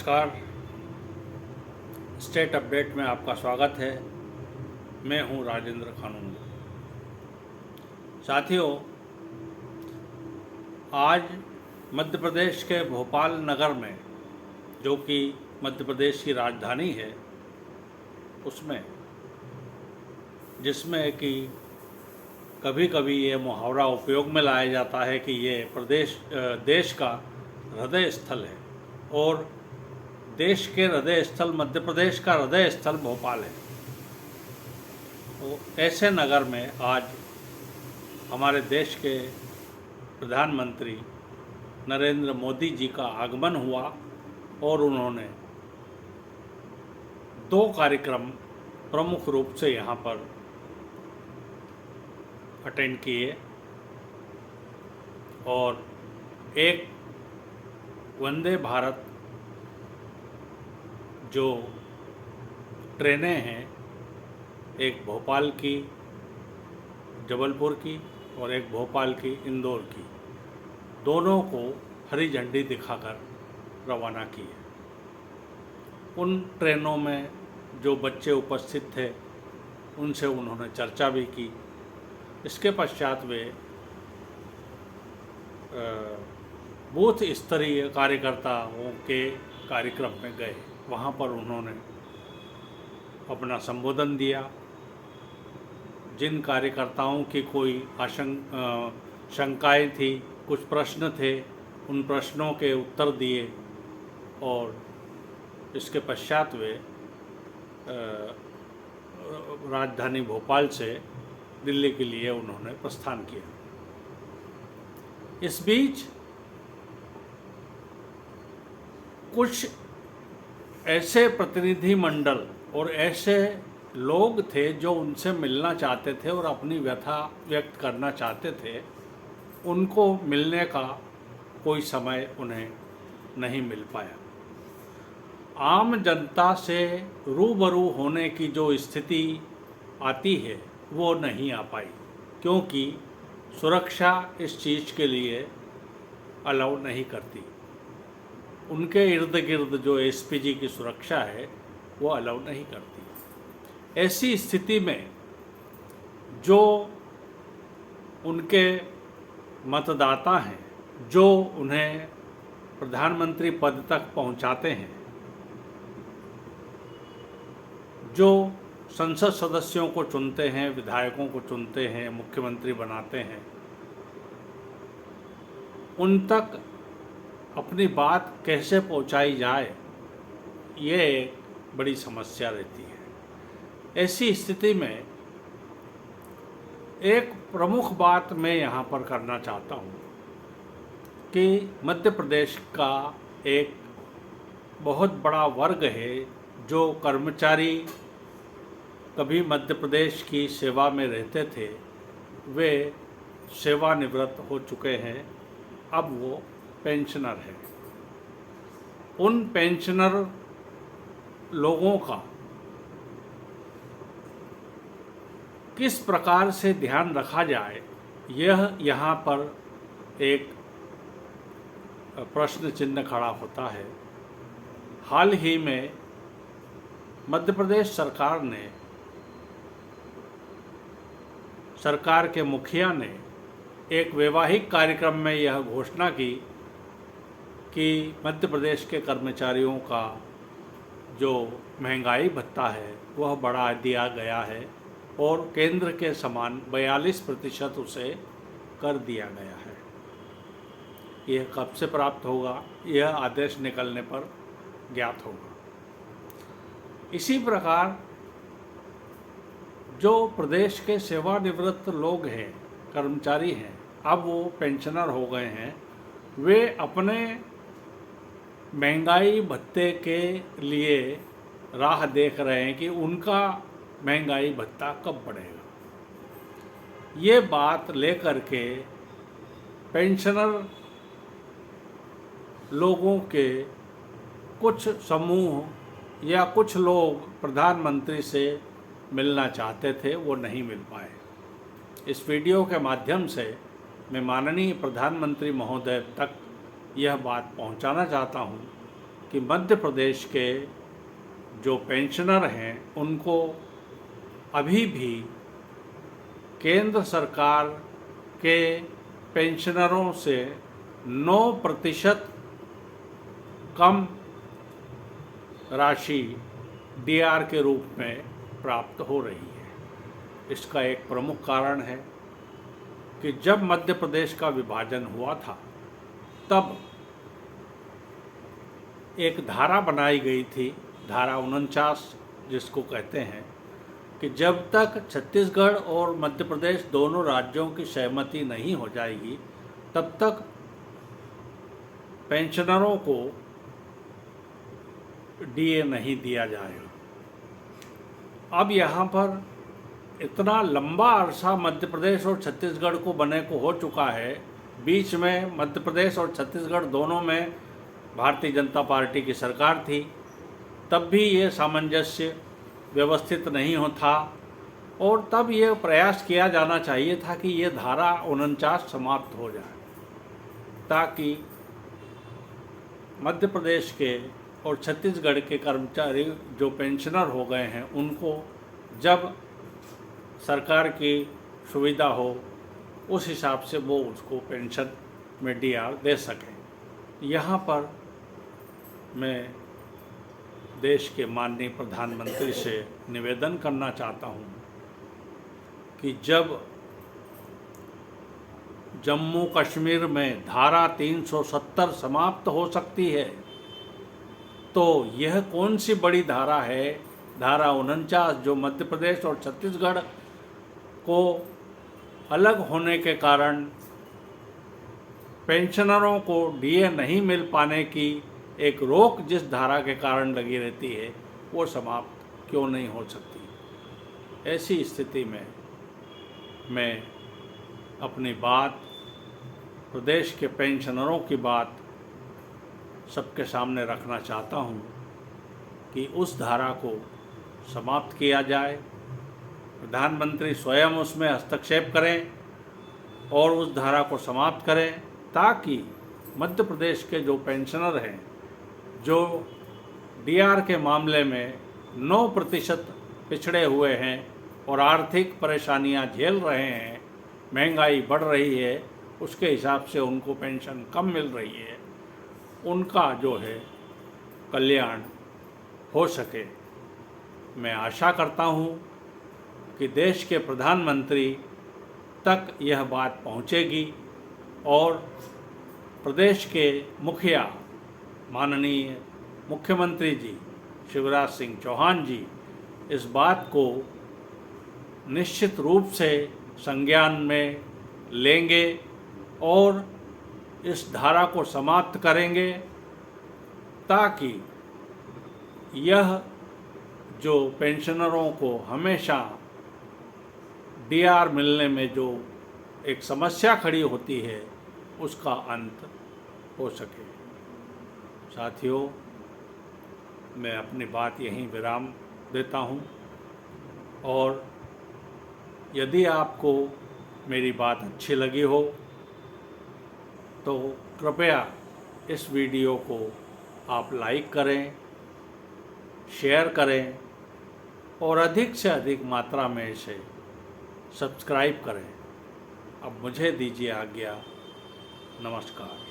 नमस्कार। State update में आपका स्वागत है। मैं हूं राजेंद्र खानून। साथियों, आज मध्य प्रदेश के भोपाल नगर में, जो कि मध्य प्रदेश की राजधानी है, उसमें जिसमें कि कभी कभी ये मुहावरा उपयोग में लाया जाता है कि ये देश का हृदय स्थल है और देश के हृदय स्थल मध्य प्रदेश का हृदय स्थल भोपाल है। तो ऐसे नगर में आज हमारे देश के प्रधानमंत्री नरेंद्र मोदी जी का आगमन हुआ और उन्होंने 2 कार्यक्रम प्रमुख रूप से यहाँ पर अटेंड किए और एक वंदे भारत जो ट्रेनें हैं, एक भोपाल की, जबलपुर की और एक भोपाल की, इंदौर की, दोनों को हरी झंडी दिखाकर रवाना किए। उन ट्रेनों में जो बच्चे उपस्थित थे उनसे उन्होंने चर्चा भी की। इसके पश्चात वे बूथ स्तरीय कार्यकर्ताओं के कार्यक्रम में गए। वहाँ पर उन्होंने अपना संबोधन दिया। जिन कार्यकर्ताओं की कोई शंकाएं थी, कुछ प्रश्न थे, उन प्रश्नों के उत्तर दिए और इसके पश्चात वे राजधानी भोपाल से दिल्ली के लिए उन्होंने प्रस्थान किया। इस बीच कुछ ऐसे प्रतिनिधि मंडल और ऐसे लोग थे जो उनसे मिलना चाहते थे और अपनी व्यथा व्यक्त करना चाहते थे। उनको मिलने का कोई समय उन्हें नहीं मिल पाया। आम जनता से रूबरू होने की जो स्थिति आती है वो नहीं आ पाई, क्योंकि सुरक्षा इस चीज़ के लिए अलाउ नहीं करती। उनके इर्द गिर्द जो एसपीजी की सुरक्षा है वो अलाउ नहीं करती। ऐसी स्थिति में जो उनके मतदाता हैं, जो उन्हें प्रधानमंत्री पद तक पहुंचाते हैं, जो संसद सदस्यों को चुनते हैं, विधायकों को चुनते हैं, मुख्यमंत्री बनाते हैं, उन तक अपनी बात कैसे पहुंचाई जाए, ये एक बड़ी समस्या रहती है। ऐसी स्थिति में एक प्रमुख बात मैं यहाँ पर करना चाहता हूँ कि मध्य प्रदेश का एक बहुत बड़ा वर्ग है जो कर्मचारी कभी मध्य प्रदेश की सेवा में रहते थे, वे सेवानिवृत्त हो चुके हैं, अब वो पेंशनर है। उन पेंशनर लोगों का किस प्रकार से ध्यान रखा जाए, यह यहाँ पर एक प्रश्न चिन्ह खड़ा होता है। हाल ही में मध्य प्रदेश सरकार ने, सरकार के मुखिया ने एक वैवाहिक कार्यक्रम में यह घोषणा की कि मध्य प्रदेश के कर्मचारियों का जो महंगाई भत्ता है वह बढ़ा दिया गया है और केंद्र के समान 42% उसे कर दिया गया है। यह कब से प्राप्त होगा, यह आदेश निकलने पर ज्ञात होगा। इसी प्रकार जो प्रदेश के सेवानिवृत्त लोग हैं, कर्मचारी हैं, अब वो पेंशनर हो गए हैं, वे अपने महंगाई भत्ते के लिए राह देख रहे हैं कि उनका महंगाई भत्ता कब बढ़ेगा। ये बात लेकर के पेंशनर लोगों के कुछ समूह या कुछ लोग प्रधानमंत्री से मिलना चाहते थे, वो नहीं मिल पाए। इस वीडियो के माध्यम से मैं माननीय प्रधानमंत्री महोदय तक यह बात पहुंचाना चाहता हूं कि मध्य प्रदेश के जो पेंशनर हैं उनको अभी भी केंद्र सरकार के पेंशनरों से 9% कम राशि डीआर के रूप में प्राप्त हो रही है। इसका एक प्रमुख कारण है कि जब मध्य प्रदेश का विभाजन हुआ था तब एक धारा बनाई गई थी, धारा 49 जिसको कहते हैं, कि जब तक छत्तीसगढ़ और मध्य प्रदेश दोनों राज्यों की सहमति नहीं हो जाएगी तब तक पेंशनरों को डीए नहीं दिया जाएगा। अब यहाँ पर इतना लंबा अरसा मध्य प्रदेश और छत्तीसगढ़ को बने को हो चुका है, बीच में मध्य प्रदेश और छत्तीसगढ़ दोनों में भारतीय जनता पार्टी की सरकार थी, तब भी ये सामंजस्य व्यवस्थित नहीं हो था और तब ये प्रयास किया जाना चाहिए था कि ये धारा 49 समाप्त हो जाए ताकि मध्य प्रदेश के और छत्तीसगढ़ के कर्मचारी जो पेंशनर हो गए हैं उनको जब सरकार की सुविधा हो उस हिसाब से वो उसको पेंशन में डीआर दे सकें। यहाँ पर मैं देश के माननीय प्रधानमंत्री से निवेदन करना चाहता हूँ कि जब जम्मू कश्मीर में धारा 370 समाप्त हो सकती है तो यह कौन सी बड़ी धारा है, धारा 49, जो मध्य प्रदेश और छत्तीसगढ़ को अलग होने के कारण पेंशनरों को डीए नहीं मिल पाने की एक रोक जिस धारा के कारण लगी रहती है वो समाप्त क्यों नहीं हो सकती। ऐसी स्थिति में मैं अपनी बात, प्रदेश के पेंशनरों की बात सबके सामने रखना चाहता हूँ कि उस धारा को समाप्त किया जाए, प्रधानमंत्री स्वयं उसमें हस्तक्षेप करें और उस धारा को समाप्त करें ताकि मध्य प्रदेश के जो पेंशनर हैं जो डीआर के मामले में 9% पिछड़े हुए हैं और आर्थिक परेशानियां झेल रहे हैं, महंगाई बढ़ रही है, उसके हिसाब से उनको पेंशन कम मिल रही है, उनका जो है कल्याण हो सके। मैं आशा करता हूँ कि देश के प्रधानमंत्री तक यह बात पहुँचेगी और प्रदेश के मुखिया माननीय मुख्यमंत्री जी शिवराज सिंह चौहान जी इस बात को निश्चित रूप से संज्ञान में लेंगे और इस धारा को समाप्त करेंगे ताकि यह जो पेंशनरों को हमेशा डीआर मिलने में जो एक समस्या खड़ी होती है उसका अंत हो सके। साथियों, मैं अपनी बात यहीं विराम देता हूं और यदि आपको मेरी बात अच्छी लगी हो तो कृपया इस वीडियो को आप लाइक करें, शेयर करें और अधिक से अधिक मात्रा में इसे सब्सक्राइब करें। अब मुझे दीजिए आज्ञा। नमस्कार।